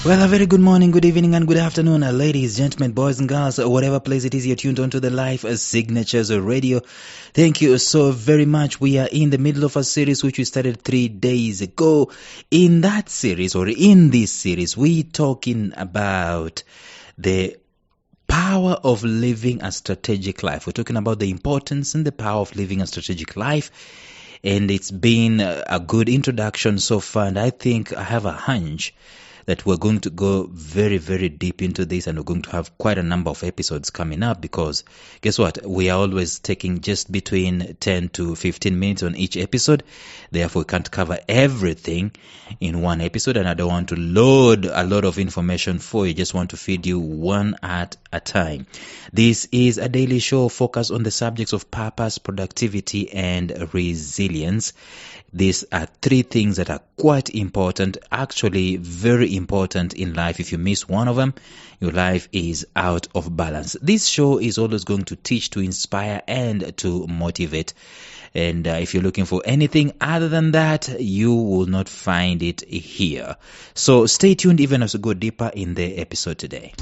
Well, a very good morning, good evening, and good afternoon, ladies, gentlemen, boys and girls, whatever place it is you're tuned on to the Life Signatures Radio. Thank you so very much. We are in the middle of a series which we started 3 days ago. In that series, or in this series, we're talking about the power of living a strategic life. We're talking about the importance and the power of living a strategic life. And it's been a good introduction so far, and I think I have a hunch that we're going to go very, very deep into this, and we're going to have quite a number of episodes coming up, because guess what? We are always taking just between 10 to 15 minutes on each episode. Therefore, we can't cover everything in one episode, and I don't want to load a lot of information for you. Just want to feed you one at a time. This is a daily show focused on the subjects of purpose, productivity, and resilience. These are 3 things that are quite important, actually very important in life. If you miss one of them, your life is out of balance. This show is always going to teach, to inspire, and to motivate. And if you're looking for anything other than that, you will not find it here. So stay tuned even as we go deeper in the episode today.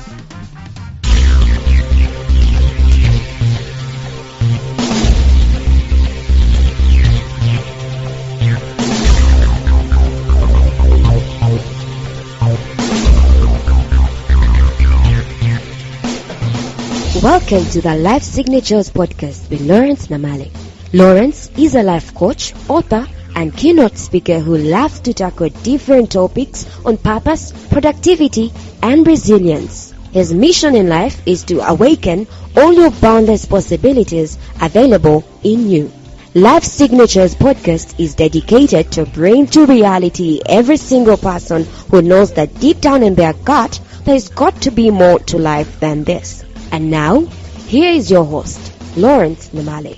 Welcome to the Life Signatures podcast with Lawrence Namale. Lawrence is a life coach, author, and keynote speaker who loves to tackle different topics on purpose, productivity, and resilience. His mission in life is to awaken all your boundless possibilities available in you. Life Signatures podcast is dedicated to bring to reality every single person who knows that deep down in their gut there's got to be more to life than this. And now, here is your host, Lawrence Namale.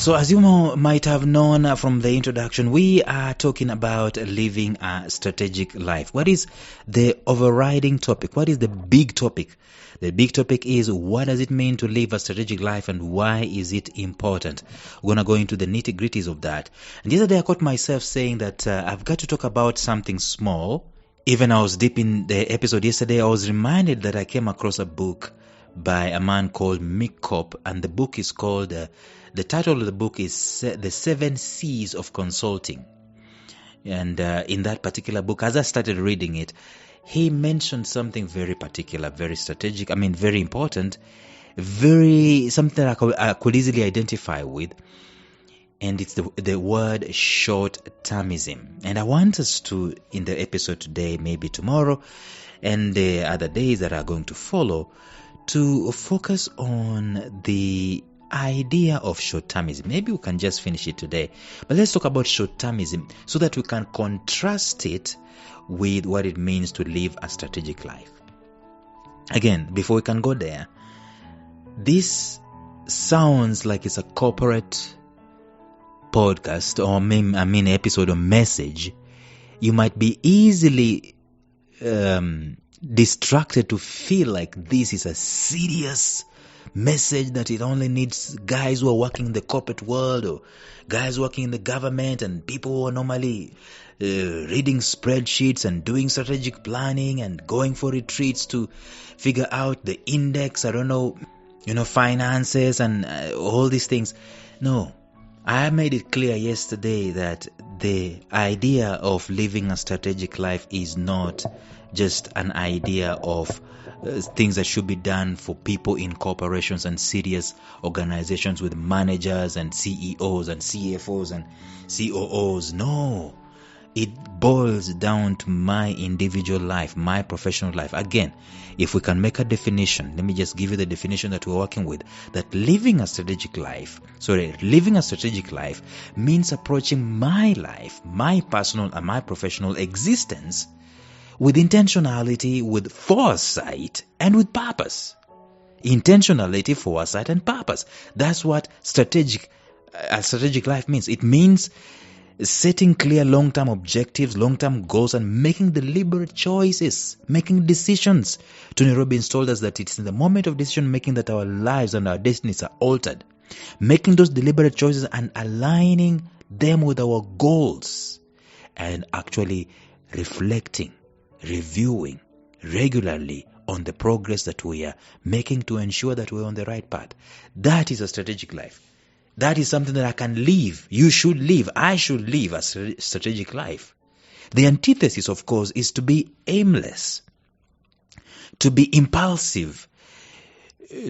So as you might have known from the introduction, we are talking about living a strategic life. What is the overriding topic? What is the big topic? The big topic is, what does it mean to live a strategic life, and why is it important? We're going to go into the nitty-gritties of that. And yesterday I caught myself saying that I've got to talk about something small. Even I was deep in the episode yesterday, I was reminded that I came across a book by a man called Mick Kopp, and the book is called... the title of the book is The 7 C's of Consulting. And in that particular book, as I started reading it, he mentioned something very particular, very strategic, very important, something that I could easily identify with. And it's the word short-termism. And I want us to, in the episode today, maybe tomorrow, and the other days that are going to follow, to focus on the idea of short-termism. Maybe we can just finish it today, but let's talk about short-termism so that we can contrast it with what it means to live a strategic life. Again, before we can go there, this sounds like it's a corporate podcast or episode or message. You might be easily distracted to feel like this is a serious message, that it only needs guys who are working in the corporate world, or guys working in the government, and people who are normally reading spreadsheets and doing strategic planning and going for retreats to figure out the index, finances and all these things. No, I made it clear yesterday that the idea of living a strategic life is not just an idea of things that should be done for people in corporations and serious organizations with managers and CEOs and CFOs and COOs. No, it boils down to my individual life, my professional life. Again, if we can make a definition, let me just give you the definition that we're working with, that living a strategic life means approaching my life, my personal and my professional existence with intentionality, with foresight, and with purpose. intentionality, foresight, and purpose. That's what strategic life means. It means setting clear long-term objectives, long-term goals, and making deliberate choices, making decisions. Tony Robbins told us that it's in the moment of decision making that our lives and our destinies are altered. Making those deliberate choices and aligning them with our goals, and actually reflecting, reviewing regularly on the progress that we are making to ensure that we're on the right path. That is a strategic life. That is something that I can live. You should live. I should live a strategic life. The antithesis, of course, is to be aimless, to be impulsive,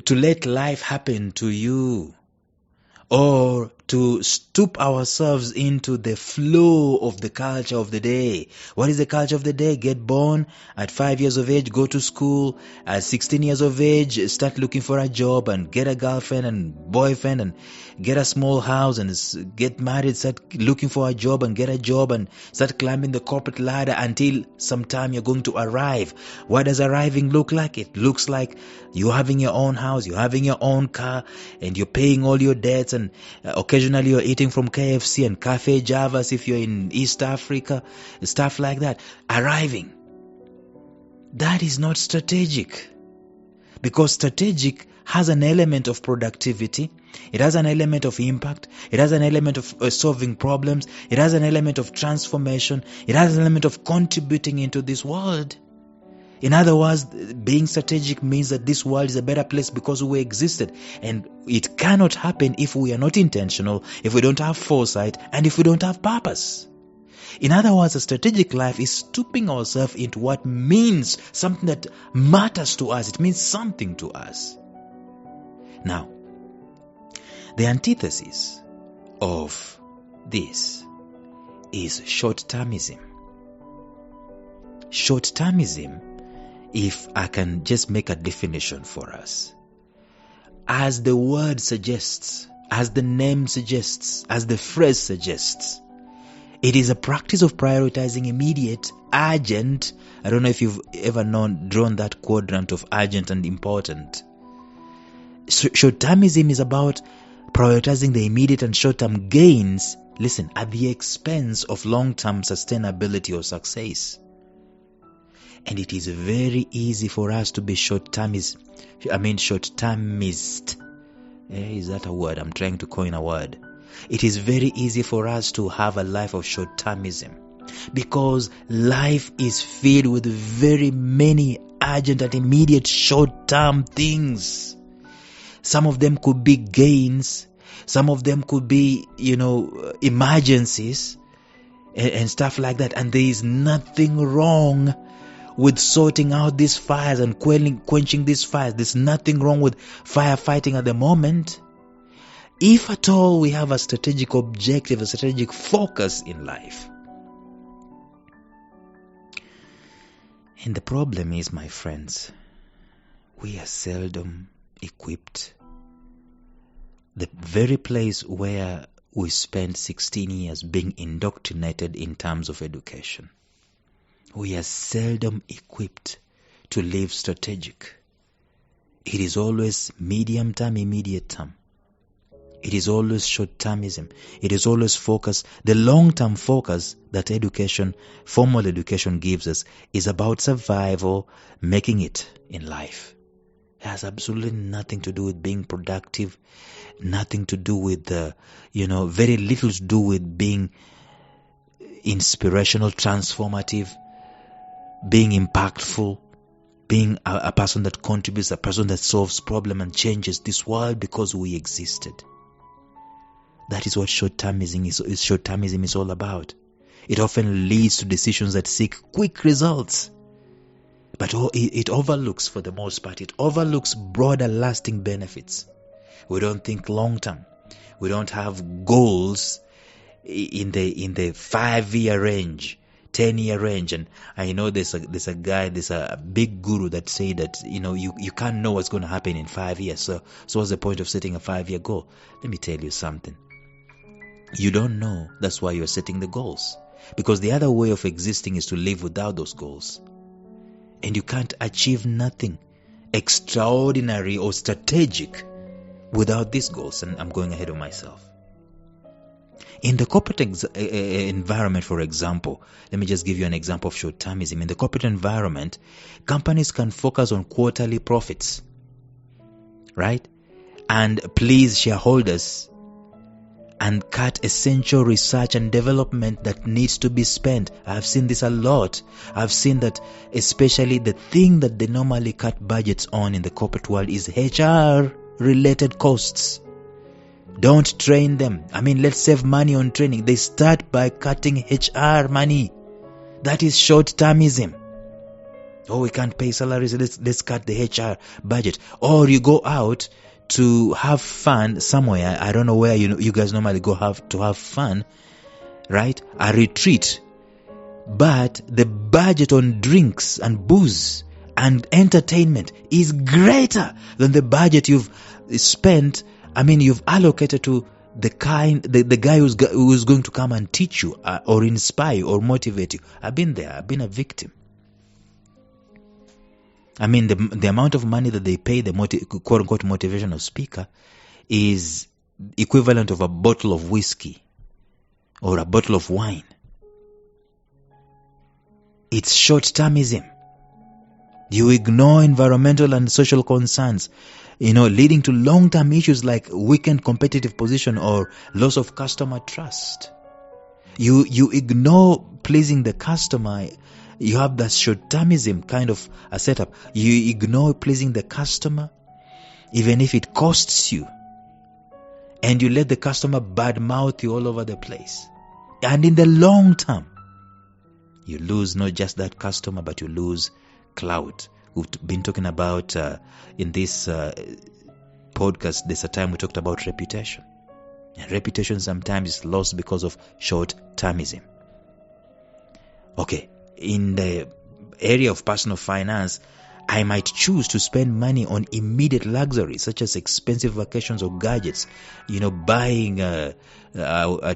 to let life happen to you, or to stoop ourselves into the flow of the culture of the day. What is the culture of the day? Get born at 5 years of age, go to school. At 16 years of age, start looking for a job and get a girlfriend and boyfriend and get a small house and get married, start looking for a job and get a job and start climbing the corporate ladder until sometime you're going to arrive. What does arriving look like? It looks like you're having your own house, you're having your own car, and you're paying all your debts, and occasionally you're eating from KFC and Cafe Javas if you're in East Africa, stuff like that. Arriving. That is not strategic. Because strategic has an element of productivity. It has an element of impact. It has an element of solving problems. It has an element of transformation. It has an element of contributing into this world. In other words, being strategic means that this world is a better place because we existed. And it cannot happen if we are not intentional, if we don't have foresight, and if we don't have purpose. In other words, a strategic life is stooping ourselves into what means something that matters to us. It means something to us. Now, the antithesis of this is short-termism. Short-termism, if I can just make a definition for us, as the word suggests, as the name suggests, as the phrase suggests, it is a practice of prioritizing immediate, urgent. I don't know if you've ever drawn that quadrant of urgent and important. Short-termism is about prioritizing the immediate and short-term gains, listen, at the expense of long-term sustainability or success. And it is very easy for us to be short-termist. Is that a word? I'm trying to coin a word. It is very easy for us to have a life of short-termism because life is filled with very many urgent and immediate short-term things. Some of them could be gains. Some of them could be, emergencies and stuff like that. And there is nothing wrong with sorting out these fires and quenching these fires. There's nothing wrong with firefighting at the moment. If at all we have a strategic objective, a strategic focus in life. And the problem is, my friends, we are seldom equipped. The very place where we spent 16 years being indoctrinated in terms of education, we are seldom equipped to live strategic. It is always medium term, immediate term. It is always short-termism. It is always focus. The long-term focus that education, formal education gives us is about survival, making it in life. It has absolutely nothing to do with being productive, nothing to do with, very little to do with being inspirational, transformative, being impactful, being a person that contributes, a person that solves problems and changes this world because we existed. That is what short-termism is all about. It often leads to decisions that seek quick results. But it overlooks, for the most part, it overlooks broader lasting benefits. We don't think long-term. We don't have goals in the 5-year range, 10-year range. And I know there's a big guru that say that, you can't know what's going to happen in 5 years. So what's the point of setting a 5-year goal? Let me tell you something. You don't know. That's why you're setting the goals. Because the other way of existing is to live without those goals. And you can't achieve nothing extraordinary or strategic without these goals. And I'm going ahead of myself. In the corporate environment, for example, let me just give you an example of short-termism. In the corporate environment, companies can focus on quarterly profits, right? And please shareholders, and cut essential research and development that needs to be spent. I've seen this a lot. I've seen that especially the thing that they normally cut budgets on in the corporate world is HR-related costs. Don't train them. Let's save money on training. They start by cutting HR money. That is short-termism. Oh, we can't pay salaries. Let's cut the HR budget. Or you go out to have fun somewhere. I don't know where you guys normally go to have fun, right? A retreat. But the budget on drinks and booze and entertainment is greater than the budget you've spent. You've allocated to the guy who's going to come and teach you or inspire you or motivate you. I've been there. I've been a victim. The amount of money that they pay the quote-unquote motivational speaker is equivalent of a bottle of whiskey or a bottle of wine. It's short-termism. You ignore environmental and social concerns, leading to long-term issues like weakened competitive position or loss of customer trust. You ignore pleasing the customer. You have that short-termism kind of a setup. You ignore pleasing the customer, even if it costs you. And you let the customer badmouth you all over the place. And in the long term, you lose not just that customer, but you lose clout. We've been talking about, in this podcast, there's a time we talked about reputation. And reputation sometimes is lost because of short-termism. Okay. In the area of personal finance, I might choose to spend money on immediate luxuries such as expensive vacations or gadgets, buying a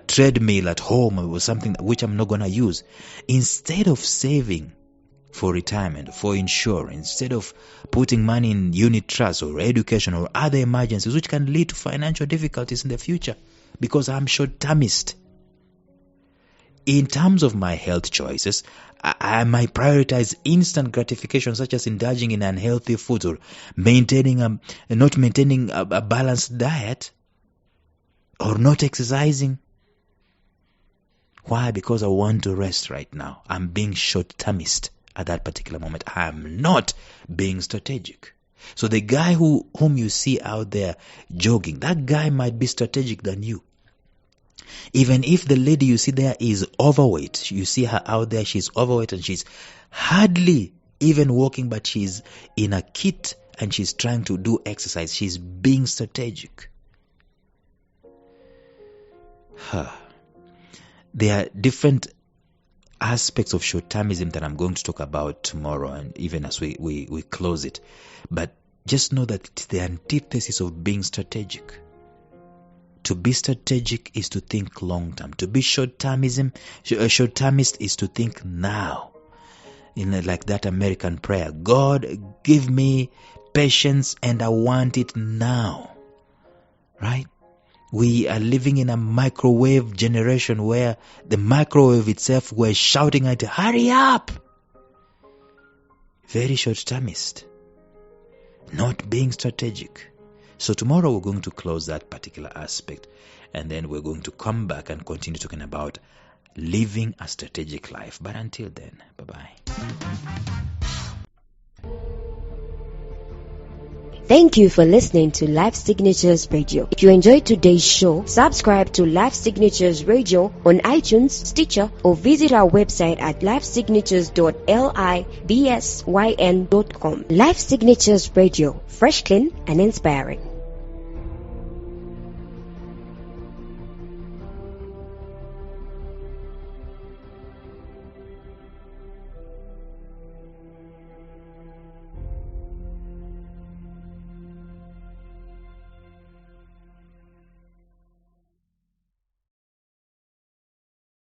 treadmill at home or something which I'm not going to use, instead of saving for retirement, for insurance, instead of putting money in unit trust or education or other emergencies which can lead to financial difficulties in the future because I'm short-termist. In terms of my health choices, I might prioritize instant gratification such as indulging in unhealthy foods or not maintaining a balanced diet or not exercising. Why? Because I want to rest right now. I'm being short-termist at that particular moment. I'm not being strategic. So the guy whom you see out there jogging, that guy might be strategic than you. Even if the lady you see there is overweight, you see her out there, she's overweight and she's hardly even walking, but she's in a kit and she's trying to do exercise. She's being strategic. There are different aspects of short-termism that I'm going to talk about tomorrow and even as we close it. But just know that it's the antithesis of being strategic. To be strategic is to think long-term. To be short-termist is to think now. Like that American prayer, God, give me patience and I want it now. Right? We are living in a microwave generation where the microwave itself, we're shouting at it, hurry up! Very short-termist. Not being strategic. So tomorrow we're going to close that particular aspect and then we're going to come back and continue talking about living a strategic life. But until then, bye-bye. Thank you for listening to Life Signatures Radio. If you enjoyed today's show, subscribe to Life Signatures Radio on iTunes, Stitcher, or visit our website at lifesignatures.libsyn.com. Life Signatures Radio, fresh, clean, and inspiring.